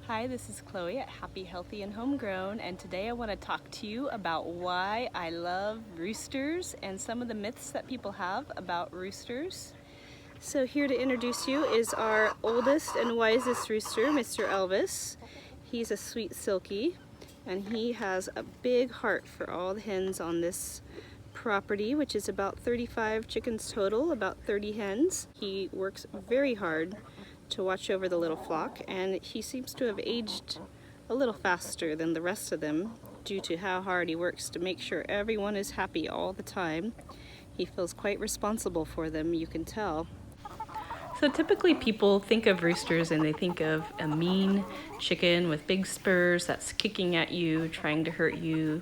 Hi, this is Chloe at Happy, Healthy, and Homegrown, and today I want to talk to you about why I love roosters and some of the myths that people have about roosters. So here to introduce you is our oldest and wisest rooster, Mr. Elvis. He's a sweet silky, and he has a big heart for all the hens on this property, which is about 35 chickens total, about 30 hens. He works very hard to watch over the little flock, and he seems to have aged a little faster than the rest of them due to how hard he works to make sure everyone is happy all the time. He feels quite responsible for them, you can tell. So typically people think of roosters and they think of a mean chicken with big spurs that's kicking at you, trying to hurt you.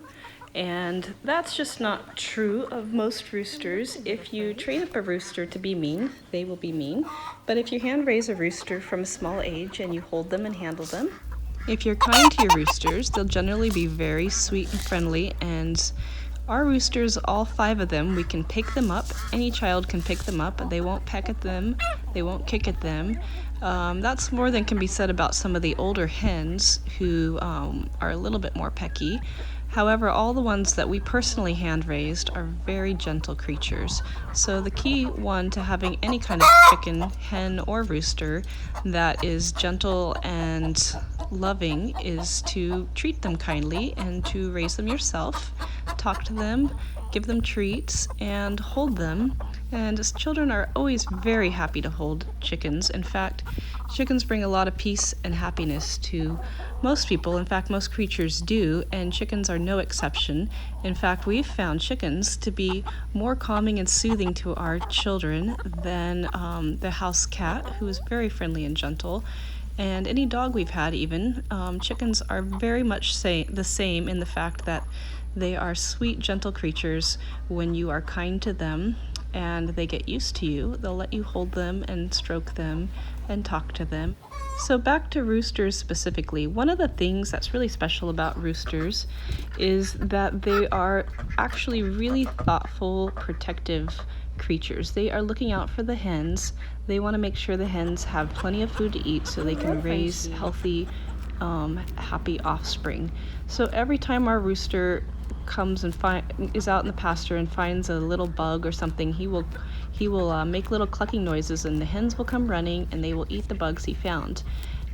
And that's just not true of most roosters. If you train up a rooster to be mean, they will be mean. But if you hand raise a rooster from a small age and you hold them and handle them, if you're kind to your roosters, they'll generally be very sweet and friendly. And our roosters, all 5 of them, we can pick them up. Any child can pick them up. They won't peck at them. They won't kick at them. That's more than can be said about some of the older hens who are a little bit more pecky. However, all the ones that we personally hand raised are very gentle creatures. So the key one to having any kind of chicken, hen, or rooster that is gentle and loving is to treat them kindly and to raise them yourself, talk to them, give them treats, and hold them. And as children are always very happy to hold chickens. In fact, chickens bring a lot of peace and happiness to most people. In fact, most creatures do, and chickens are no exception. In fact, we've found chickens to be more calming and soothing to our children than the house cat, who is very friendly and gentle. And any dog we've had even, chickens are very much the same in the fact that they are sweet, gentle creatures when you are kind to them and they get used to you. They'll let you hold them and stroke them and talk to them. So back to roosters specifically, one of the things that's really special about roosters is that they are actually really thoughtful, protective creatures. They are looking out for the hens. They want to make sure the hens have plenty of food to eat so they can raise healthy, happy offspring. So every time our rooster comes and is out in the pasture and finds a little bug or something, he will make little clucking noises, and the hens will come running and they will eat the bugs he found.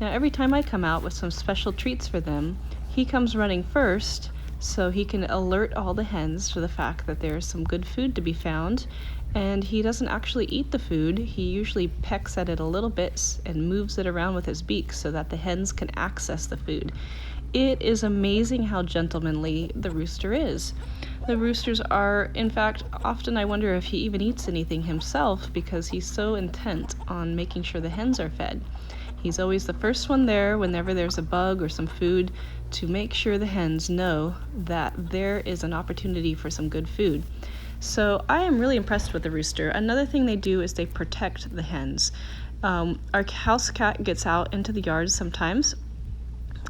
Now every time I come out with some special treats for them, he comes running first so he can alert all the hens to the fact that there's some good food to be found. And he doesn't actually eat the food. He usually pecks at it a little bit and moves it around with his beak so that the hens can access the food. It is amazing how gentlemanly the rooster is. The roosters are, in fact, often I wonder if he even eats anything himself because he's so intent on making sure the hens are fed. He's always the first one there whenever there's a bug or some food to make sure the hens know that there is an opportunity for some good food. So I am really impressed with the rooster. Another thing they do is they protect the hens. Our house cat gets out into the yard sometimes,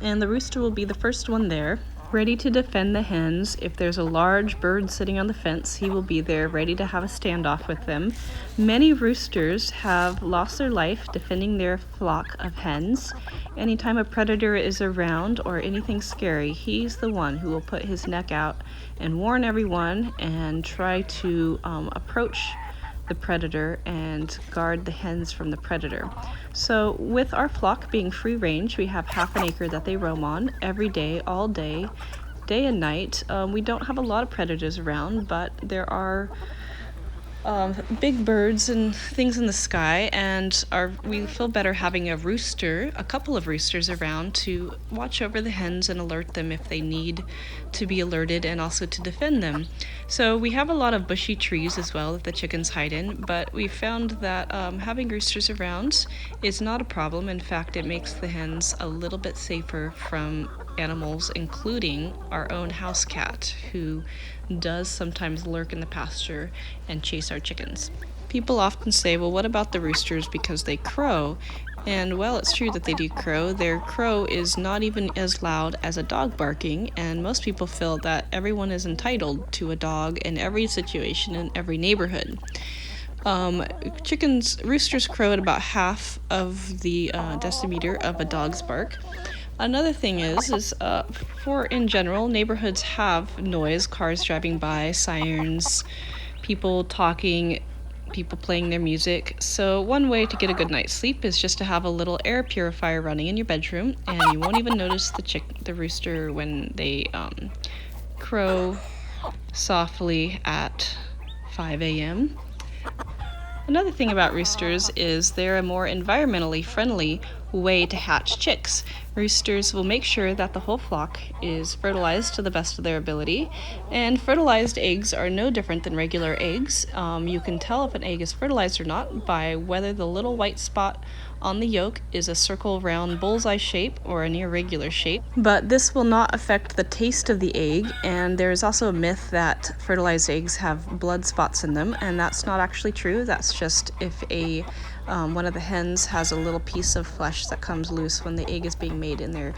and the rooster will be the first one there, ready to defend the hens. If there's a large bird sitting on the fence, he will be there ready to have a standoff with them. Many roosters have lost their life defending their flock of hens. Anytime a predator is around or anything scary, he's the one who will put his neck out and warn everyone and try to approach the predator and guard the hens from the predator. So with our flock being free range, we have half an acre that they roam on every day, all day, day and night. We don't have a lot of predators around, but there are big birds and things in the sky, and we feel better having a couple of roosters around to watch over the hens and alert them if they need to be alerted, and also to defend them. So we have a lot of bushy trees as well that the chickens hide in, but we found that having roosters around is not a problem. In fact, it makes the hens a little bit safer from animals, including our own house cat, who does sometimes lurk in the pasture and chase our chickens. People often say, well, what about the roosters because they crow? And well, it's true that they do crow. Their crow is not even as loud as a dog barking, and most people feel that everyone is entitled to a dog in every situation in every neighborhood. Roosters crow at about half of the decimeter of a dog's bark. Another thing is for in general, neighborhoods have noise, cars driving by, sirens, people talking, people playing their music. So one way to get a good night's sleep is just to have a little air purifier running in your bedroom, and you won't even notice the rooster when they crow softly at 5 a.m. Another thing about roosters is they're a more environmentally friendly way to hatch chicks. Roosters will make sure that the whole flock is fertilized to the best of their ability, and fertilized eggs are no different than regular eggs. You can tell if an egg is fertilized or not by whether the little white spot on the yolk is a circle, round, bullseye shape or an irregular shape. But this will not affect the taste of the egg, and there is also a myth that fertilized eggs have blood spots in them, and that's not actually true. That's just if one of the hens has a little piece of flesh that comes loose when the egg is being made in their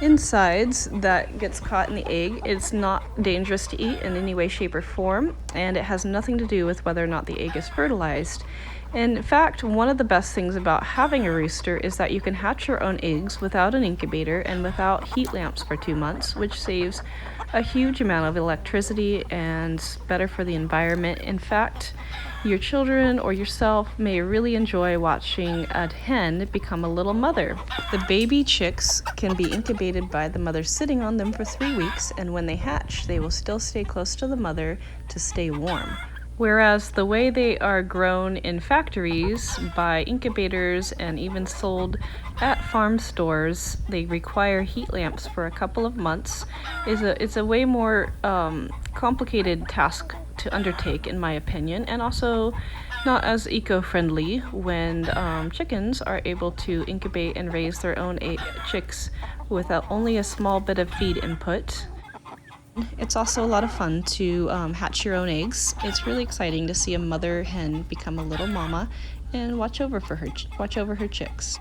insides that gets caught in the egg. It's not dangerous to eat in any way, shape, or form, and it has nothing to do with whether or not the egg is fertilized. In fact, one of the best things about having a rooster is that you can hatch your own eggs without an incubator and without heat lamps for 2 months, which saves a huge amount of electricity and better for the environment. In fact, your children or yourself may really enjoy watching a hen become a little mother. The baby chicks can be incubated by the mother sitting on them for 3 weeks, and when they hatch, they will still stay close to the mother to stay warm. Whereas the way they are grown in factories by incubators and even sold at farm stores, they require heat lamps for a couple of months. It's a way more complicated task to undertake, in my opinion, and also not as eco-friendly when chickens are able to incubate and raise their own chicks with only a small bit of feed input. It's also a lot of fun to hatch your own eggs. It's really exciting to see a mother hen become a little mama and watch over her chicks.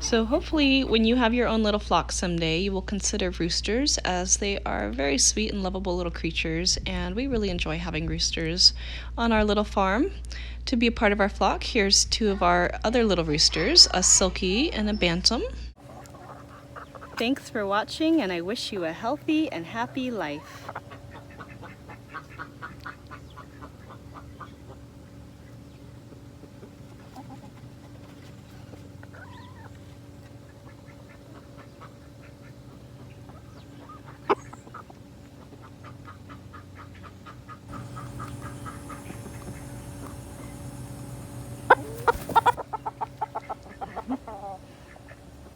So hopefully when you have your own little flock someday, you will consider roosters, as they are very sweet and lovable little creatures, and we really enjoy having roosters on our little farm. To be a part of our flock, here's 2 of our other little roosters, a silky and a bantam. Thanks for watching, and I wish you a healthy and happy life.